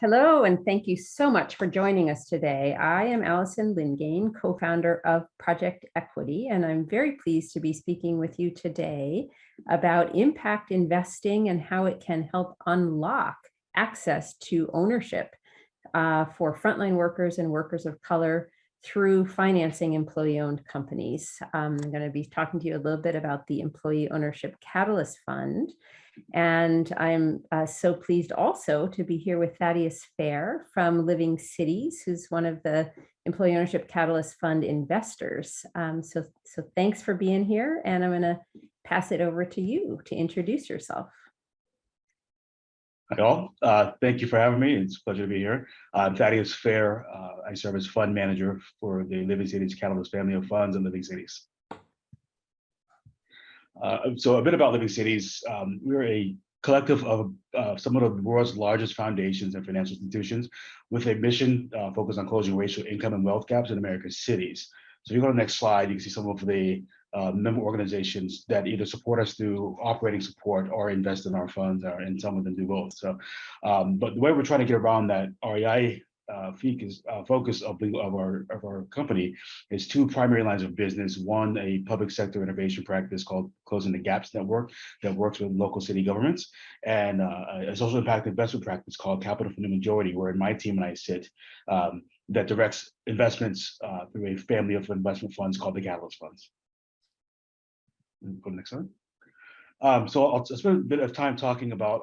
Hello, and thank you so much for joining us today. I am Allison Lingane, co-founder of Project Equity, and I'm very pleased to be speaking with you today about impact investing and how it can help unlock access to ownership for frontline workers and workers of color through financing employee-owned companies. I'm going to be talking to you a little bit about the Employee Ownership Catalyst Fund. And I'm so pleased also to be here with Thaddeus Fair from Living Cities, who's one of the Employee Ownership Catalyst Fund investors. So thanks for being here, and I'm going to pass it over to you to introduce yourself. Hi all, thank you for having me. It's a pleasure to be here. I'm Thaddeus Fair. I serve as fund manager for the Living Cities Catalyst family of funds and Living Cities. So a bit about Living Cities. We're a collective of some of the world's largest foundations and financial institutions with a mission focused on closing racial income and wealth gaps in America's cities. So if you go to the next slide, you can see some of the member organizations that either support us through operating support or invest in our funds, and some of them do both. So, but the way we're trying to get around that REI focus of our company is two primary lines of business. One, a public sector innovation practice called Closing the Gaps Network that works with local city governments, and a social impact investment practice called Capital for the Majority, where my team and I sit, that directs investments through a family of investment funds called the Catalyst Funds. Go to the next slide. So I'll spend a bit of time talking about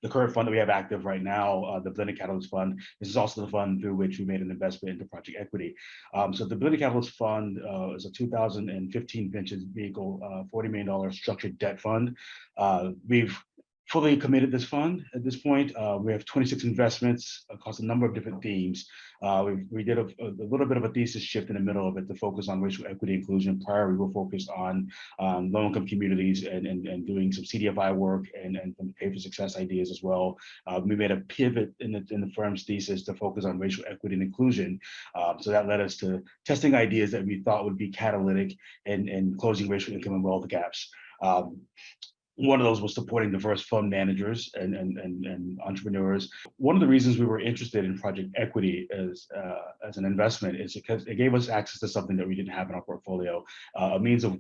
the current fund that we have active right now, the Blended Catalyst Fund. This is also the fund through which we made an investment into Project Equity. So the Blended Catalyst Fund is a 2015 vintage vehicle, $40 million structured debt fund. We've fully committed this fund at this point. We have 26 investments across a number of different themes. We did a little bit of a thesis shift in the middle of it to focus on racial equity inclusion. Prior, we were focused on low-income communities and doing some CDFI work and some pay for success ideas as well. We made a pivot in the firm's thesis to focus on racial equity and inclusion. So that led us to testing ideas that we thought would be catalytic and closing racial income and wealth gaps. One of those was supporting diverse fund managers and entrepreneurs. One of the reasons we were interested in Project Equity as an investment is because it gave us access to something that we didn't have in our portfolio, a means of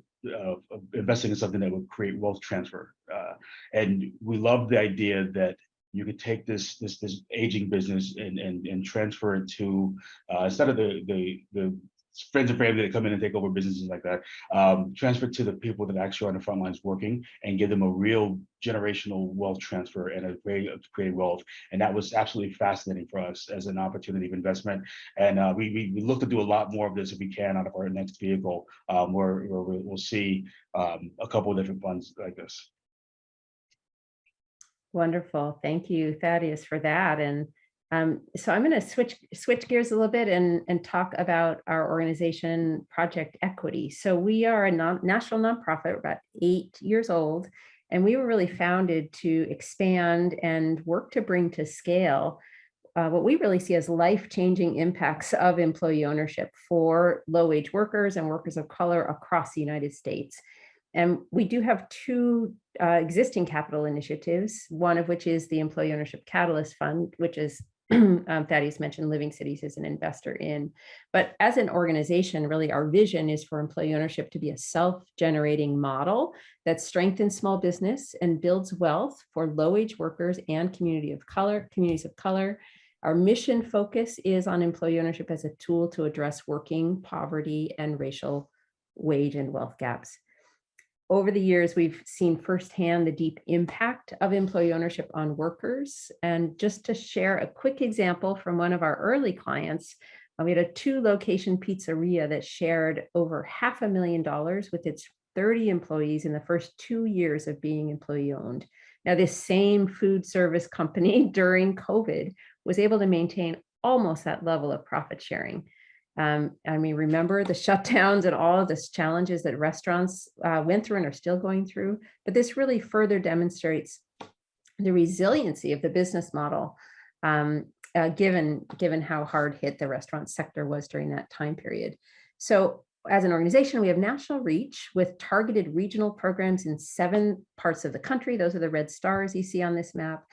investing in something that would create wealth transfer. And we loved the idea that you could take this aging business and transfer it to instead of the friends and family that come in and take over businesses like that, transfer to the people that actually are on the front lines working and give them a real generational wealth transfer and a way of creating wealth. And that was absolutely fascinating for us as an opportunity of investment. And we look to do a lot more of this if we can out of our next vehicle, where we'll see a couple of different funds like this. Wonderful. Thank you, Thaddeus, for that. And so I'm going to switch gears a little bit and talk about our organization, Project Equity. So we are a national nonprofit, about 8 years old, and we were really founded to expand and work to bring to scale what we really see as life-changing impacts of employee ownership for low-wage workers and workers of color across the United States. And we do have two existing capital initiatives, one of which is the Employee Ownership Catalyst Fund, which is Thaddeus mentioned Living Cities is an investor in. But as an organization, really our vision is for employee ownership to be a self-generating model that strengthens small business and builds wealth for low-wage workers and communities of color. Our mission focus is on employee ownership as a tool to address working poverty and racial wage and wealth gaps. Over the years, we've seen firsthand the deep impact of employee ownership on workers. And just to share a quick example from one of our early clients, we had a 2-location pizzeria that shared over $500,000 with its 30 employees in the first 2 years of being employee owned. Now, this same food service company during COVID was able to maintain almost that level of profit sharing. I mean, remember the shutdowns and all of the challenges that restaurants went through and are still going through, but this really further demonstrates the resiliency of the business model, given how hard hit the restaurant sector was during that time period. So as an organization, we have national reach with targeted regional programs in 7 parts of the country. Those are the red stars you see on this map.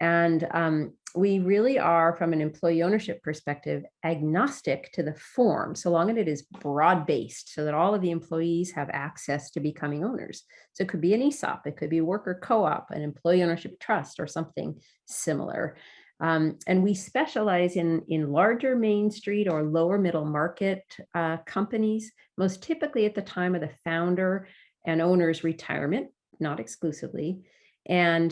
And we really are, from an employee ownership perspective, agnostic to the form, so long as it is broad-based, so that all of the employees have access to becoming owners. So it could be an ESOP, it could be a worker co-op, an employee ownership trust, or something similar. And we specialize in larger Main Street or lower middle market companies, most typically at the time of the founder and owner's retirement, not exclusively. And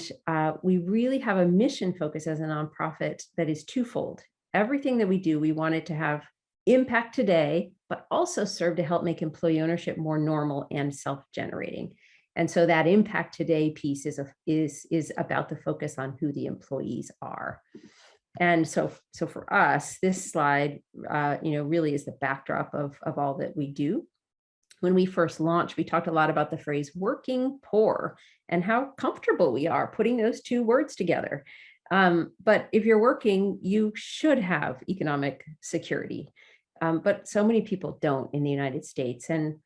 we really have a mission focus as a nonprofit that is twofold. Everything that we do, we want it to have impact today, but also serve to help make employee ownership more normal and self-generating. And so that impact today piece is about the focus on who the employees are. And so for us, this slide, really is the backdrop of all that we do. When we first launched, we talked a lot about the phrase working poor and how comfortable we are putting those two words together. But if you're working, you should have economic security. But so many people don't in the United States. And,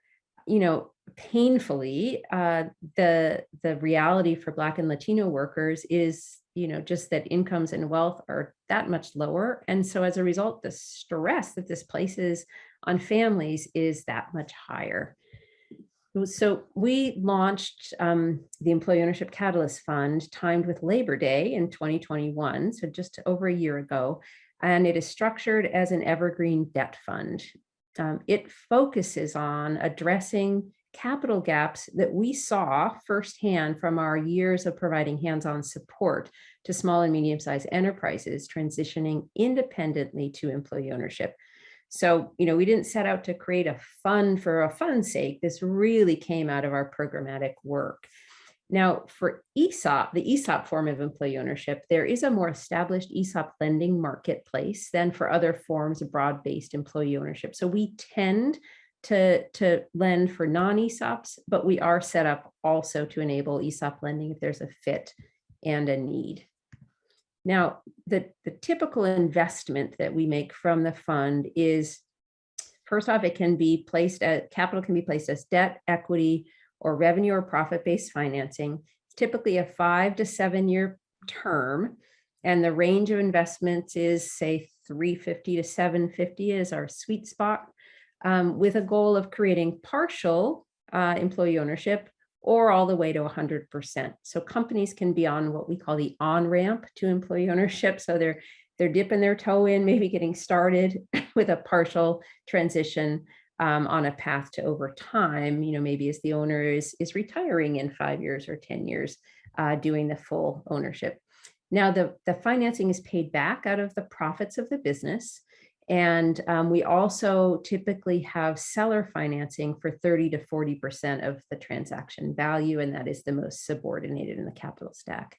painfully, the reality for Black and Latino workers is, just that incomes and wealth are that much lower. And so as a result, the stress that this places on families is that much higher. So we launched the Employee Ownership Catalyst Fund timed with Labor Day in 2021, so just over a year ago, and it is structured as an evergreen debt fund. It focuses on addressing capital gaps that we saw firsthand from our years of providing hands-on support to small and medium-sized enterprises transitioning independently to employee ownership. So, we didn't set out to create a fund for a fund's sake. This really came out of our programmatic work. Now, for ESOP, the ESOP form of employee ownership, there is a more established ESOP lending marketplace than for other forms of broad-based employee ownership. So we tend to lend for non-ESOPs, but we are set up also to enable ESOP lending if there's a fit and a need. Now, the typical investment that we make from the fund is, first off, capital can be placed as debt, equity, or revenue or profit-based financing. It's typically a 5 to 7 year term, and the range of investments is, say, 350 to 750 is our sweet spot, with a goal of creating partial employee ownership or all the way to 100%. So companies can be on what we call the on-ramp to employee ownership. So they're dipping their toe in, maybe getting started with a partial transition on a path to over time, maybe as the owner is retiring in 5 years or 10 years, doing the full ownership. Now, the financing is paid back out of the profits of the business. And we also typically have seller financing for 30 to 40% of the transaction value, and that is the most subordinated in the capital stack.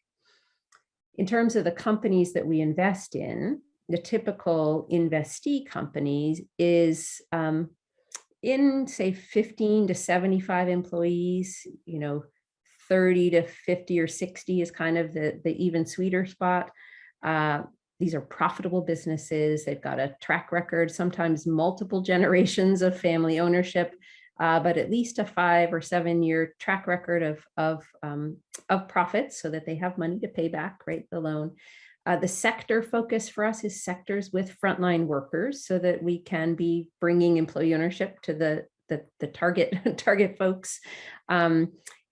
In terms of the companies that we invest in, the typical investee companies is in, say, 15 to 75 employees, 30 to 50 or 60 is kind of the even sweeter spot. These are profitable businesses. They've got a track record, sometimes multiple generations of family ownership, but at least a 5 or 7 year track record of profits, so that they have money to pay back, right, the loan. The sector focus for us is sectors with frontline workers, so that we can be bringing employee ownership to the target folks.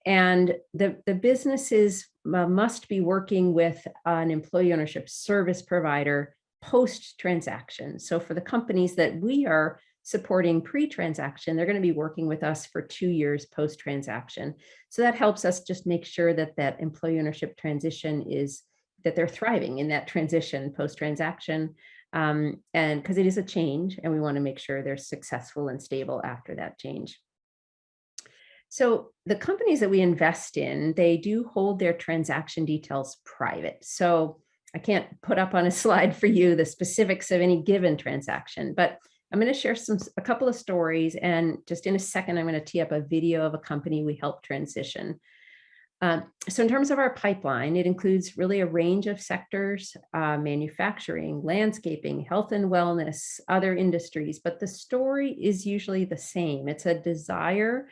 And the businesses must be working with an employee ownership service provider post-transaction. So for the companies that we are supporting pre-transaction, they're going to be working with us for 2 years post-transaction. So that helps us just make sure that employee ownership transition that they're thriving in that transition post-transaction. And because it is a change, and we want to make sure they're successful and stable after that change. So the companies that we invest in, they do hold their transaction details private. So I can't put up on a slide for you the specifics of any given transaction, but I'm going to share a couple of stories, and just in a second, I'm going to tee up a video of a company we helped transition. So in terms of our pipeline, it includes really a range of sectors: manufacturing, landscaping, health and wellness, other industries, but the story is usually the same. It's a desire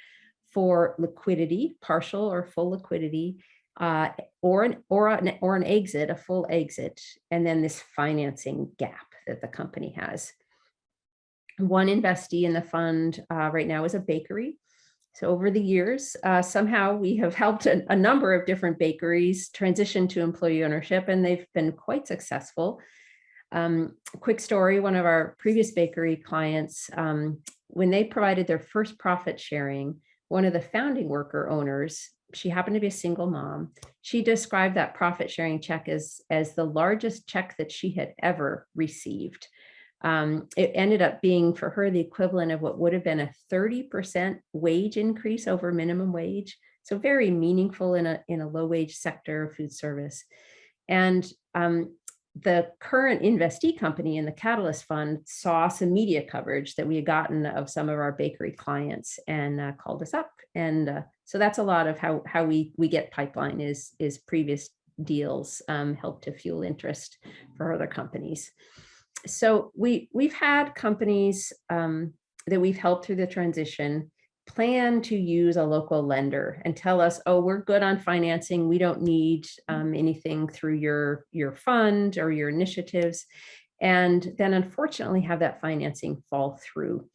for liquidity, partial or full liquidity, or an exit, a full exit, and then this financing gap that the company has. One investee in the fund right now is a bakery. So over the years, somehow we have helped a number of different bakeries transition to employee ownership, and they've been quite successful. Quick story, one of our previous bakery clients, when they provided their first profit sharing, one of the founding worker owners, she happened to be a single mom, she described that profit sharing check as the largest check that she had ever received. It ended up being for her the equivalent of what would have been a 30% wage increase over minimum wage. So very meaningful in a low wage sector of food service. And the current investee company in the Catalyst Fund saw some media coverage that we had gotten of some of our bakery clients and called us up. And so that's a lot of how we get pipeline is previous deals help to fuel interest for other companies. So we've had companies that we've helped through the transition plan to use a local lender and tell us, oh, we're good on financing. We don't need anything through your fund or your initiatives. And then unfortunately have that financing fall through.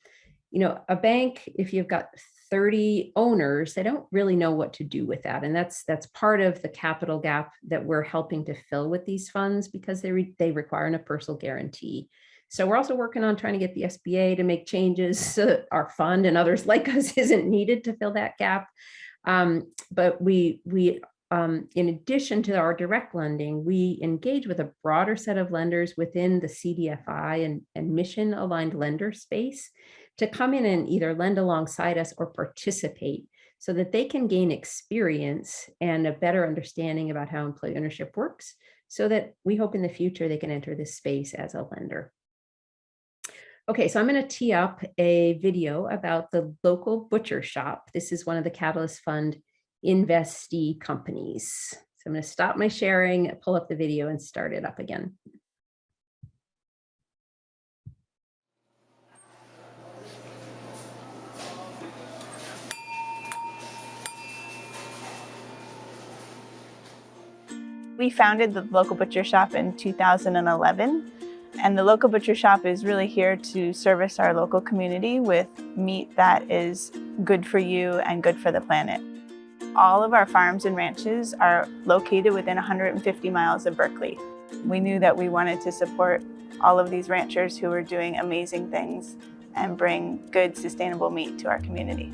You know, a bank, if you've got 30 owners, they don't really know what to do with that. And that's part of the capital gap that we're helping to fill with these funds, because they require a personal guarantee. So we're also working on trying to get the SBA to make changes so that our fund and others like us isn't needed to fill that gap. But we in addition to our direct lending, we engage with a broader set of lenders within the CDFI and mission aligned lender space to come in and either lend alongside us or participate so that they can gain experience and a better understanding about how employee ownership works, so that we hope in the future they can enter this space as a lender. Okay, so I'm going to tee up a video about the local butcher shop. This is one of the Catalyst Fund investee companies. So I'm going to stop my sharing, pull up the video and start it up again. We founded the local butcher shop in 2011, and the local butcher shop is really here to service our local community with meat that is good for you and good for the planet. All of our farms and ranches are located within 150 miles of Berkeley. We knew that we wanted to support all of these ranchers who are doing amazing things and bring good, sustainable meat to our community.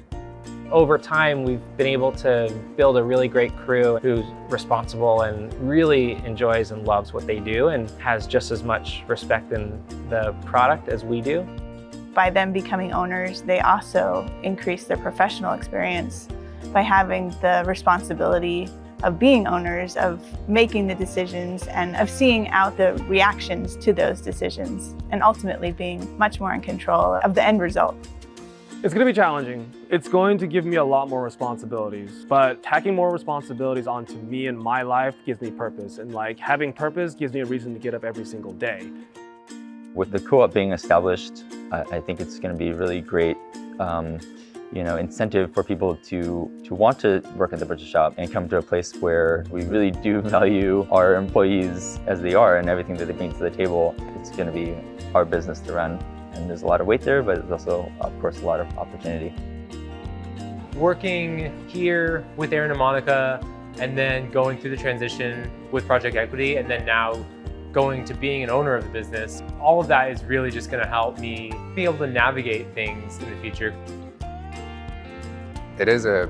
Over time, we've been able to build a really great crew who's responsible and really enjoys and loves what they do and has just as much respect in the product as we do. By them becoming owners, they also increase their professional experience by having the responsibility of being owners, of making the decisions, and of seeing out the reactions to those decisions, and ultimately being much more in control of the end result. It's going to be challenging. It's going to give me a lot more responsibilities, but tacking more responsibilities onto me and my life gives me purpose, and having purpose gives me a reason to get up every single day. With the co-op being established, I think it's going to be really great incentive for people to want to work at the butcher shop and come to a place where we really do value our employees as they are and everything that they bring to the table. It's going to be our business to run. And there's a lot of weight there, but there's also, of course, a lot of opportunity. Working here with Aaron and Monica, and then going through the transition with Project Equity, and then now going to being an owner of the business, all of that is really just going to help me be able to navigate things in the future. It is a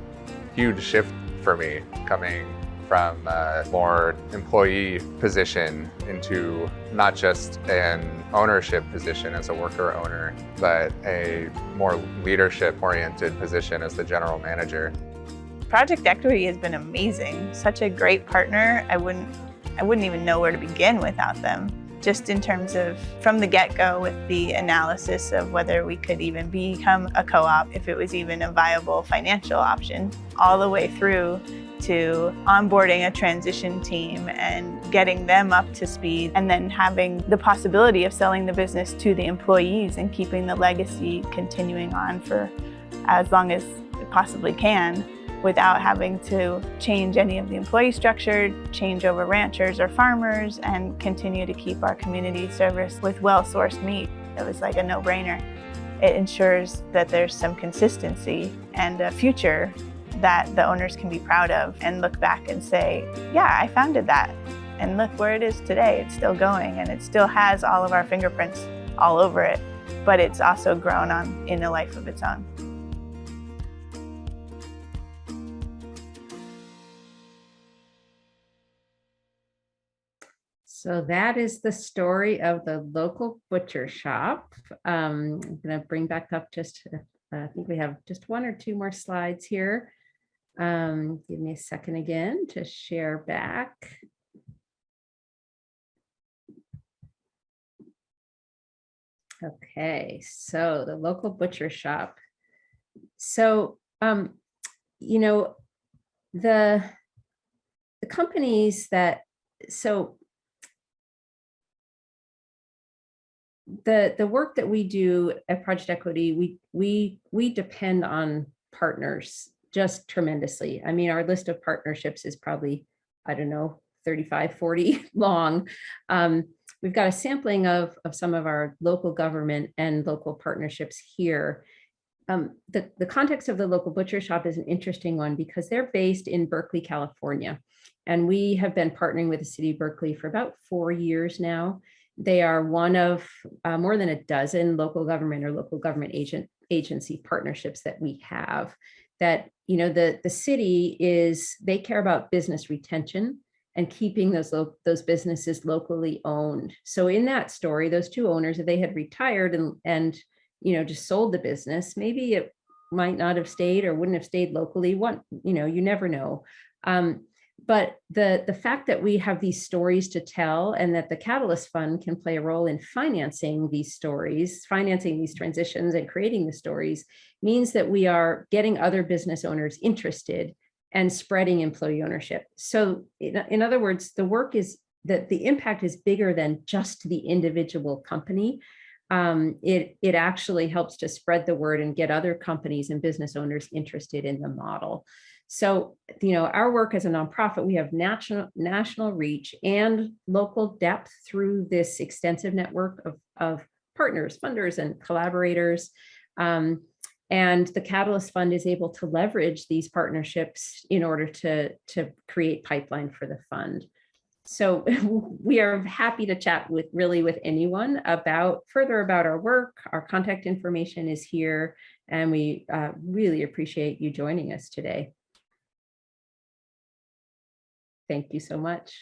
huge shift for me coming from a more employee position into not just an ownership position as a worker owner, but a more leadership-oriented position as the general manager. Project Equity has been amazing. Such a great partner. I wouldn't even know where to begin without them. Just in terms of from the get-go with the analysis of whether we could even become a co-op, if it was even a viable financial option, all the way through to onboarding a transition team and getting them up to speed, and then having the possibility of selling the business to the employees and keeping the legacy continuing on for as long as it possibly can. without having to change any of the employee structure, change over ranchers or farmers, and continue to keep our community service with well-sourced meat. It was like a no-brainer. It ensures that there's some consistency and a future that the owners can be proud of and look back and say, yeah, I founded that. And look where it is today. It's still going, and it still has all of our fingerprints all over it, but it's also grown on in a life of its own. So that is the story of the local butcher shop. I'm going to bring back up just, I think we have just one or two more slides here. Give me a second again to share back. Okay, so the local butcher shop. So, you know, the companies that, so the work that we do at Project Equity, we depend on partners just tremendously. I mean, our list of partnerships is probably, I don't know, 35, 40 long. We've got a sampling of some of our local government and local partnerships here. The context of the local butcher shop is an interesting one because they're based in Berkeley, California. And we have been partnering with the city of Berkeley for about 4 years now. They are one of more than a dozen local government or local government agency partnerships that we have. That, you know, the city they care about business retention and keeping those businesses locally owned. So in that story, those two owners, if they had retired and you know, just sold the business, maybe it might not have stayed or wouldn't have stayed locally. You know, you never know. But the fact that we have these stories to tell and that the Catalyst Fund can play a role in financing these stories, financing these transitions and creating the stories means that we are getting other business owners interested and spreading employee ownership. So in other words, the work is that the impact is bigger than just the individual company. It actually helps to spread the word and get other companies and business owners interested in the model. So, you know, our work as a nonprofit, we have national reach and local depth through this extensive network of partners, funders, and collaborators. And the Catalyst Fund is able to leverage these partnerships in order to create pipeline for the fund. So we are happy to chat with anyone further about our work. Our contact information is here, and we really appreciate you joining us today. Thank you so much.